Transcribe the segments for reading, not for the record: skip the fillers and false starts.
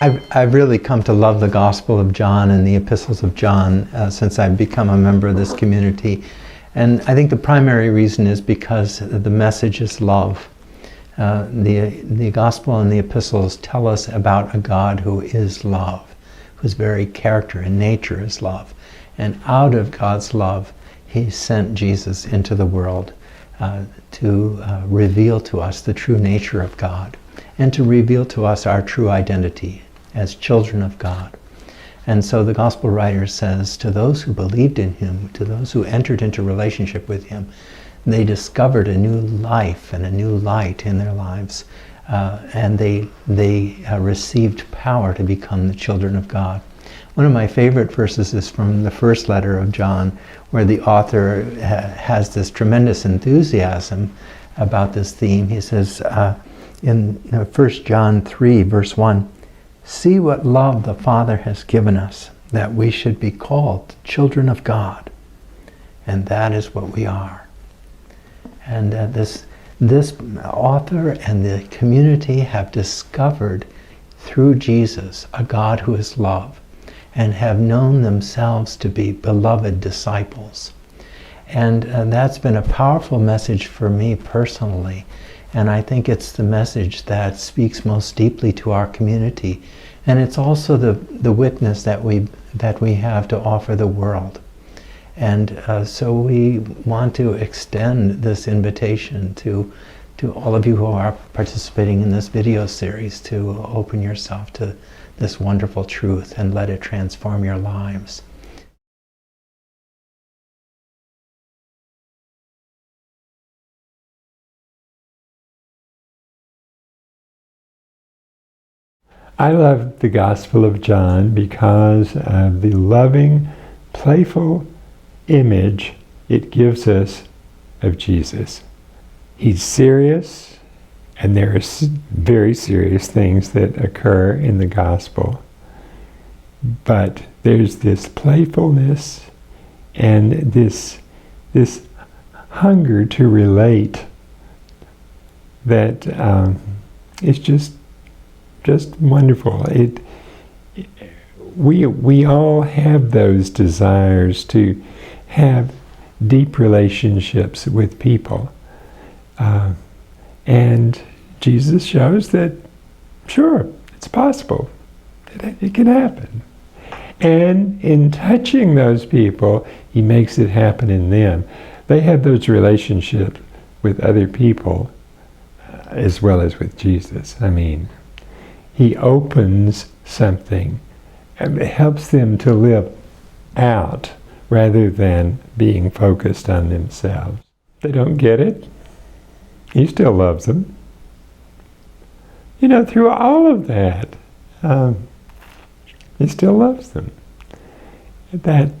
I've really come to love the Gospel of John and the epistles of John since I've become a member of this community. And I think the primary reason is because the message is love. The Gospel and the epistles tell us about a God who is love, whose very character and nature is love. And out of God's love, He sent Jesus into the world to reveal to us the true nature of God and to reveal to us our true identity as children of God. And so the Gospel writer says to those who believed in Him, to those who entered into relationship with Him, they discovered a new life and a new light in their lives, and they received power to become the children of God. One of my favorite verses is from the first letter of John, where the author has this tremendous enthusiasm about this theme. He says in 1 John 3, verse 1, "See what love the Father has given us, that we should be called children of God. And that is what we are." And this author and the community have discovered through Jesus a God who is love, and have known themselves to be beloved disciples. And that's been a powerful message for me personally. And I think it's the message that speaks most deeply to our community. And it's also the witness that we have to offer the world. And so we want to extend this invitation to all of you who are participating in this video series to open yourself to this wonderful truth and let it transform your lives. I love the Gospel of John because of the loving, playful image it gives us of Jesus. He's serious, and there are very serious things that occur in the Gospel. But there's this playfulness and this hunger to relate that is just wonderful. We all have those desires to have deep relationships with people. And Jesus shows that, sure, it's possible. It can happen. And in touching those people, He makes it happen in them. They have those relationships with other people as well as with Jesus. I mean, He opens something and it helps them to live out rather than being focused on themselves. They don't get it. He still loves them. Through all of that, He still loves them. That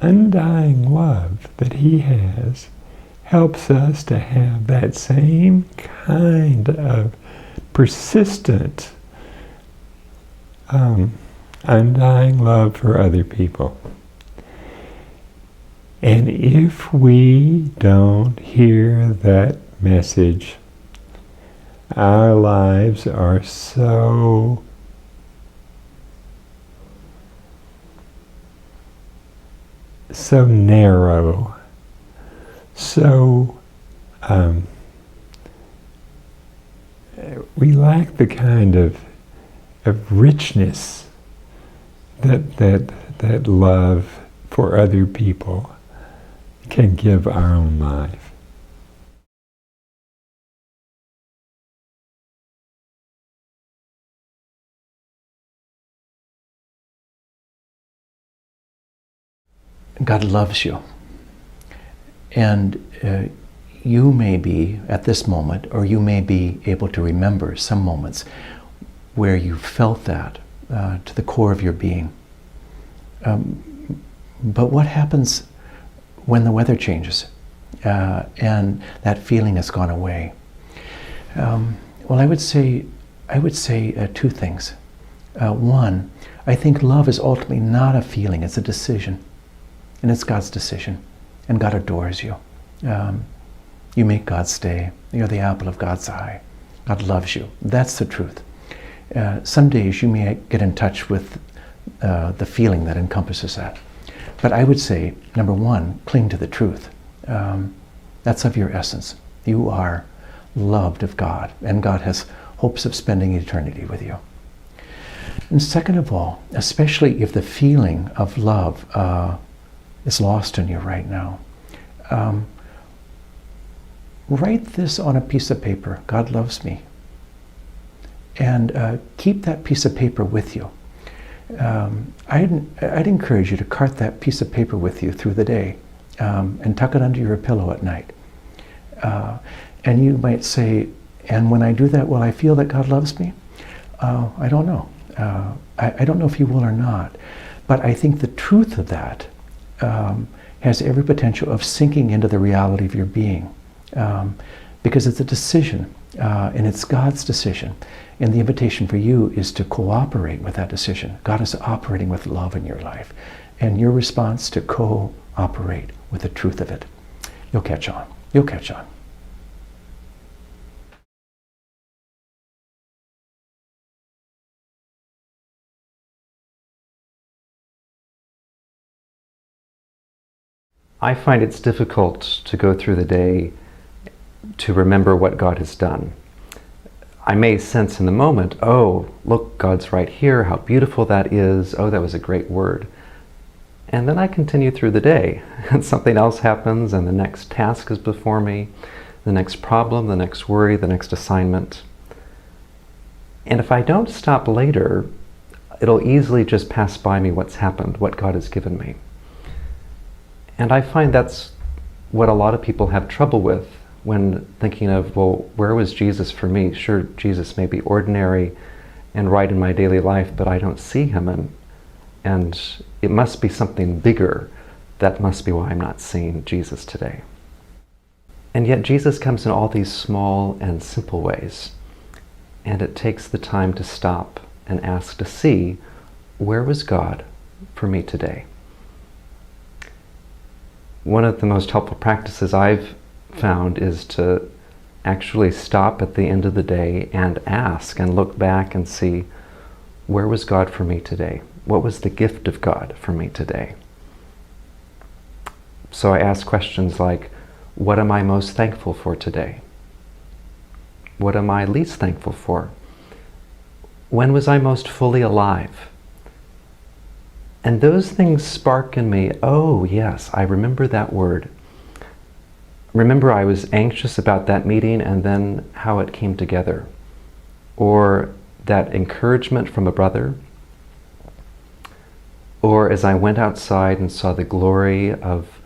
undying love that He has helps us to have that same kind of persistent, undying love for other people. And if we don't hear that message, our lives are so narrow, we lack the kind of richness that love for other people can give our own life. God loves you. And you may be at this moment, or you may be able to remember some moments where you felt that to the core of your being. But what happens when the weather changes and that feeling has gone away? Well, I would say two things. One, I think love is ultimately not a feeling, it's a decision. And it's God's decision. And God adores you. You make God stay. You're the apple of God's eye. God loves you. That's the truth. Some days you may get in touch with the feeling that encompasses that. But I would say, number one, cling to the truth. That's of your essence. You are loved of God, and God has hopes of spending eternity with you. And second of all, especially if the feeling of love is lost in you right now, write this on a piece of paper: God loves me. And keep that piece of paper with you. I'd encourage you to cart that piece of paper with you through the day and tuck it under your pillow at night. And you might say, and when I do that, will I feel that God loves me? I don't know. I don't know if you will or not. But I think the truth of that has every potential of sinking into the reality of your being. Because it's a decision, and it's God's decision. And the invitation for you is to cooperate with that decision. God is operating with love in your life. And your response to cooperate with the truth of it. You'll catch on. You'll catch on. I find it's difficult to go through the day to remember what God has done. I may sense in the moment, oh, look, God's right here, how beautiful that is, oh, that was a great word. And then I continue through the day, and something else happens, and the next task is before me, the next problem, the next worry, the next assignment. And if I don't stop later, it'll easily just pass by me what's happened, what God has given me. And I find that's what a lot of people have trouble with when thinking of, well, where was Jesus for me? Sure, Jesus may be ordinary and right in my daily life, but I don't see him, and it must be something bigger. That must be why I'm not seeing Jesus today. And yet Jesus comes in all these small and simple ways, and it takes the time to stop and ask to see, where was God for me today? One of the most helpful practices I've found is to actually stop at the end of the day and ask and look back and see, where was God for me today? What was the gift of God for me today? So I ask questions like, what am I most thankful for today? What am I least thankful for? When was I most fully alive? And those things spark in me, oh yes, I remember that word. Remember I was anxious about that meeting and then how it came together. Or that encouragement from a brother. Or as I went outside and saw the glory of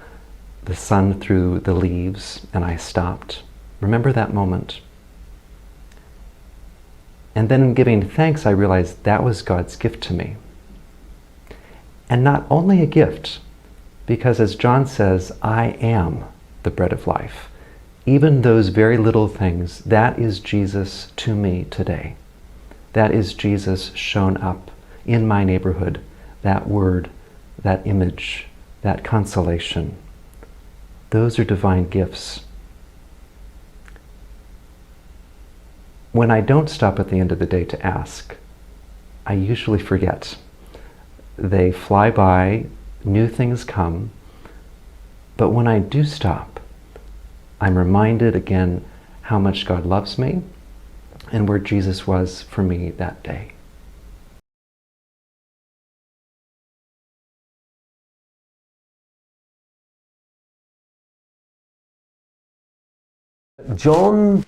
the sun through the leaves and I stopped. Remember that moment. And then in giving thanks, I realized that was God's gift to me. And not only a gift, because as John says, I am the bread of life. Even those very little things, that is Jesus to me today. That is Jesus shown up in my neighborhood, that word, that image, that consolation. Those are divine gifts. When I don't stop at the end of the day to ask, I usually forget. They fly by, new things come, but when I do stop, I'm reminded again how much God loves me and where Jesus was for me that day. John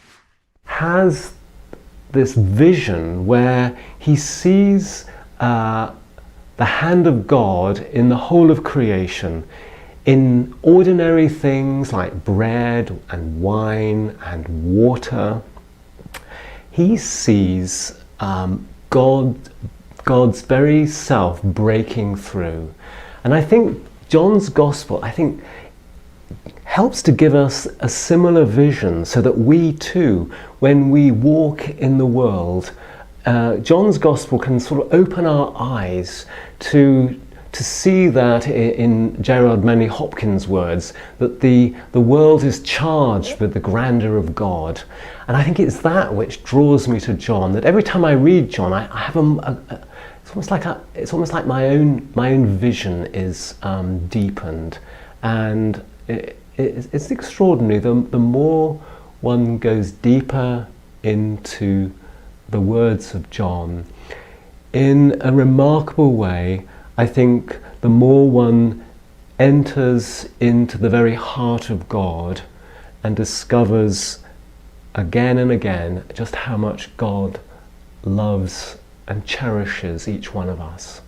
has this vision where he sees the hand of God in the whole of creation, in ordinary things like bread and wine and water. He sees God's very self breaking through. And I think John's gospel, helps to give us a similar vision so that we too, when we walk in the world, John's gospel can sort of open our eyes to to see that in Gerard Manley Hopkins' words, that the world is charged with the grandeur of God. And I think it's that which draws me to John, that every time I read John, I have it's almost like my own vision is deepened. And it's extraordinary. The more one goes deeper into the words of John, in a remarkable way, I think the more one enters into the very heart of God and discovers again and again just how much God loves and cherishes each one of us.